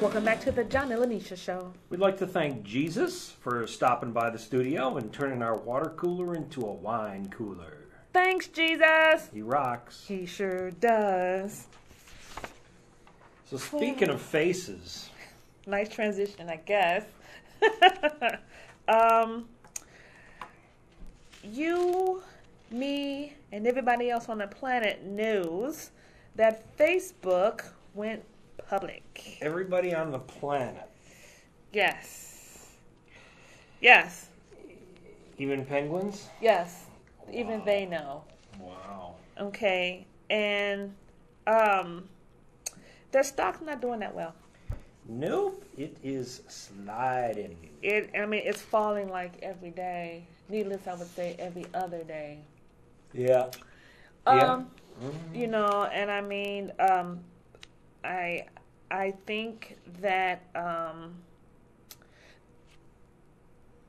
Welcome back to the John and Linetia Show. We'd like to thank Jesus for stopping by the studio and turning our water cooler into a wine cooler. Thanks, Jesus. He rocks. He sure does. So speaking of faces. Nice transition, I guess. You, me, and everybody else on the planet knows that Facebook went public. Everybody on the planet. Yes. Yes. Even penguins? Yes. Wow. Even they know. Wow. Okay. And their stock's not doing that well. Nope. It is sliding. It's falling like every day. Needless, I would say every other day. Yeah. Yeah. You know, and I think that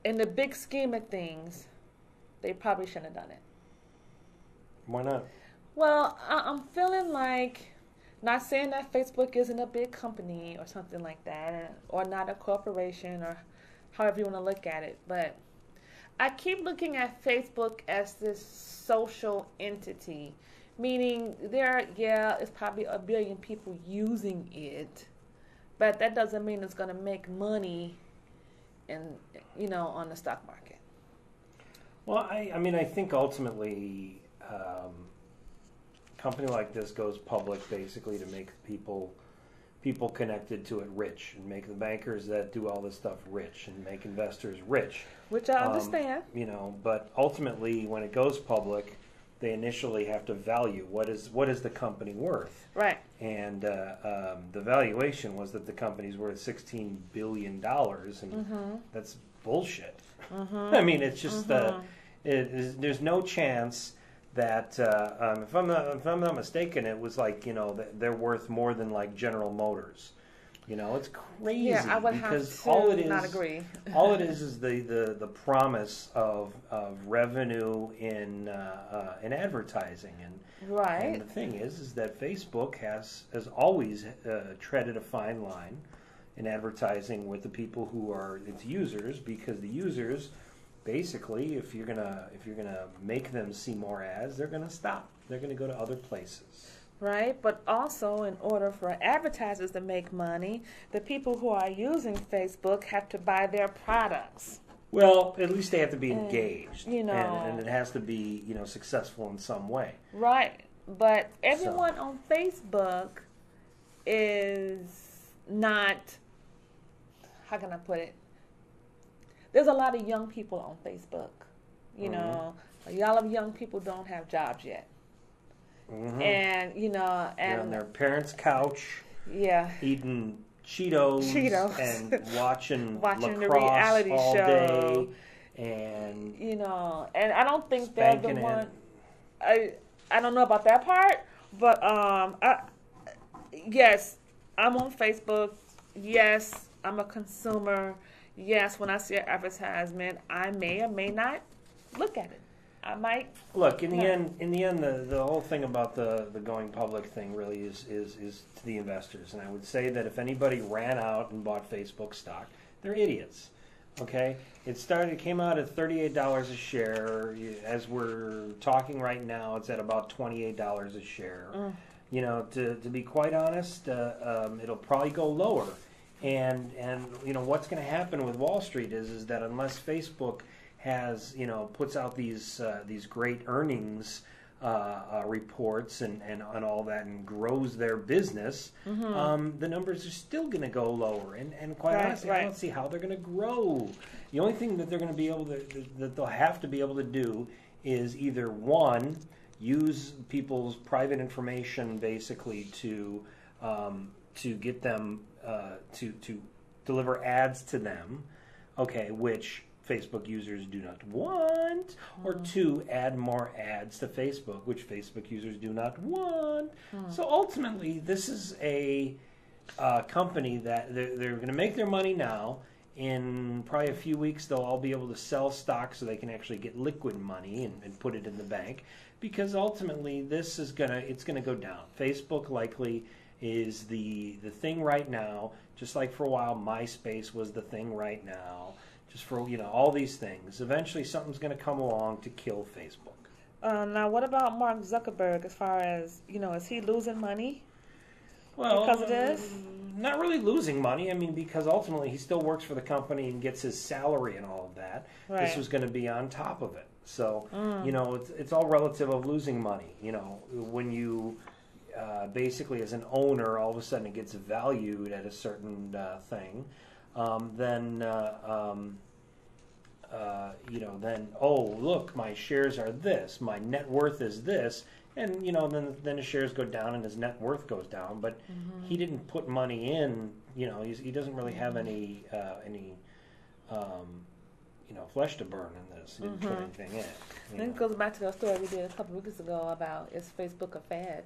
in the big scheme of things, they probably shouldn't have done it. Why not? Well, I'm feeling like, not saying that Facebook isn't a big company or something like that, or not a corporation, or however you want to look at it, but I keep looking at Facebook as this social entity, meaning it's probably 1 billion people using it, but that doesn't mean it's going to make money on the stock market. Well, I think ultimately a company like this goes public basically to make people connected to it rich, and make the bankers that do all this stuff rich, and make investors rich. Which I understand. But ultimately, when it goes public, they initially have to value what is the company worth. Right. And the valuation was that the company's worth $16 billion, and that's bullshit. It's just there's no chance that if I'm not mistaken, it was like they're worth more than like General Motors. It's crazy. Yeah, I would because have to not agree. all it is the promise of revenue in advertising, right. And the thing is that Facebook has always treaded a fine line in advertising with the people who are its users, because the users basically, if you're gonna make them see more ads, they're gonna stop. They're gonna go to other places. Right, but also in order for advertisers to make money, the people who are using Facebook have to buy their products. Well, at least they have to be engaged, and it has to be successful in some way. Right, but everyone on Facebook is not. How can I put it? There's a lot of young people on Facebook. A lot of young people don't have jobs yet. And they're on their parents' couch, eating Cheetos and watching lacrosse the reality all show, day, and and I don't think they're the one. I don't know about that part, but yes, I'm on Facebook. Yes, I'm a consumer. Yes, when I see an advertisement, I may or may not look at it. I might look. In the end, the whole thing about the going public thing really is to the investors. And I would say that if anybody ran out and bought Facebook stock, they're idiots. Okay, it came out at $38 a share. As we're talking right now, it's at about $28 a share. To be quite honest, it'll probably go lower. And what's going to happen with Wall Street is that unless Facebook has puts out these great earnings reports and all that, and grows their business, the numbers are still going to go lower. And quite honestly, I don't see how they're going to grow. The only thing that they're going to be able that they'll have to be able to do is either one, use people's private information basically to get them to deliver ads to them, which Facebook users do not want, or two, add more ads to Facebook, which Facebook users do not want. So ultimately, this is a company that they're going to make their money now. In probably a few weeks, they'll all be able to sell stock so they can actually get liquid money and put it in the bank, because ultimately this is it's gonna go down. Facebook likely is the thing right now. Just like for a while, MySpace was the thing right now. Just for all these things. Eventually, something's going to come along to kill Facebook. Now, what about Mark Zuckerberg? As far as is he losing money? Well, because of this? Not really losing money. I mean, because ultimately he still works for the company and gets his salary and all of that. Right. This was going to be on top of it. So, it's all relative of losing money. When you basically as an owner, all of a sudden it gets valued at a certain thing, then oh, look, my shares are this, my net worth is this. And then his shares go down and his net worth goes down. But he didn't put money in. He doesn't really have any flesh to burn in this. He didn't put anything in. I think it goes back to the story we did a couple of weeks ago about is Facebook a fad?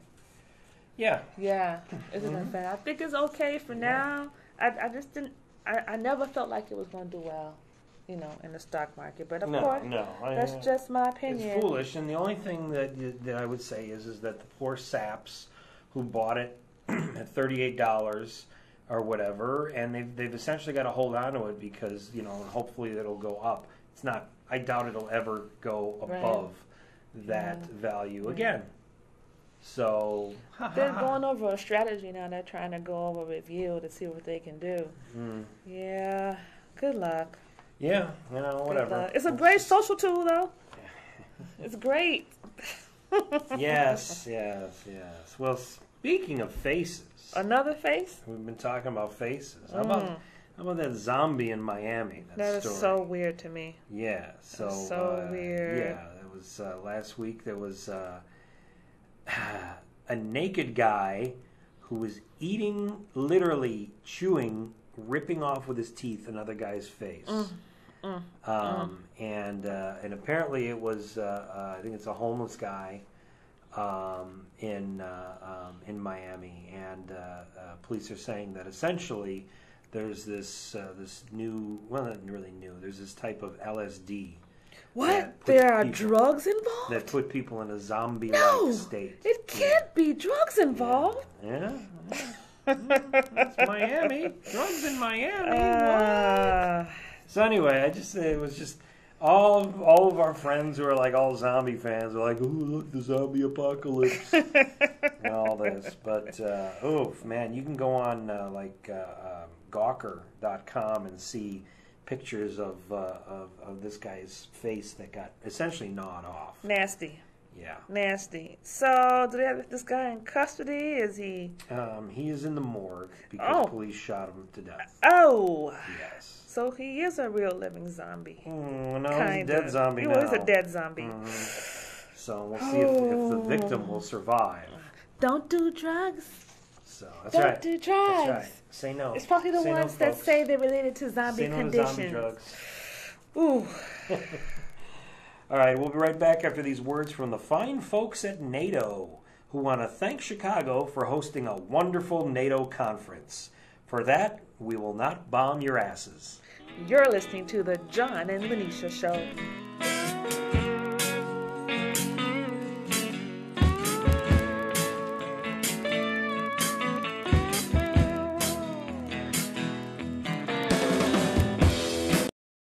Yeah. Yeah, is it a fad? I think it's okay for now. I just didn't. I never felt like it was going to do well. In the stock market, but of course, that's just my opinion. It's foolish, and the only thing that I would say is that the poor saps who bought it at $38 or whatever, and they've essentially got to hold on to it because hopefully it'll go up. It's not. I doubt it'll ever go above that value again. So they're going over a strategy now. They're trying to go over a review to see what they can do. Yeah, good luck. Yeah, whatever. It's a great social tool, though. It's great. Yes. Well, speaking of faces. Another face? We've been talking about faces. How about that zombie in Miami? That is so weird to me. Yeah. So weird. Yeah, it was last week. There was a naked guy who was literally chewing, ripping off with his teeth another guy's face. And apparently it was I think it's a homeless guy in Miami, and police are saying that essentially there's this new, well, not really new, there's this type of LSD. What? There are drugs involved? That put people in a zombie-like state. It can't be drugs involved. Yeah. It's Miami. Drugs in Miami. What? So anyway, it was just all of our friends who are like all zombie fans are like, "Oh, look, the zombie apocalypse," and all this. But man, you can go on Gawker.com and see pictures of this guy's face that got essentially gnawed off. Nasty. Yeah. Nasty. So, do they have this guy in custody? Is he? He is in the morgue because police shot him to death. Oh. Yes. So he is a real living zombie. No, he's a dead zombie now. He's a dead zombie. So we'll see if the victim will survive. Don't do drugs. So that's right. Don't do drugs. That's right. Say no. It's probably the ones that say they're related to zombie conditions. Say no to zombie drugs. Ooh. All right, we'll be right back after these words from the fine folks at NATO, who want to thank Chicago for hosting a wonderful NATO conference. For that, we will not bomb your asses. You're listening to the John and Linetia Show.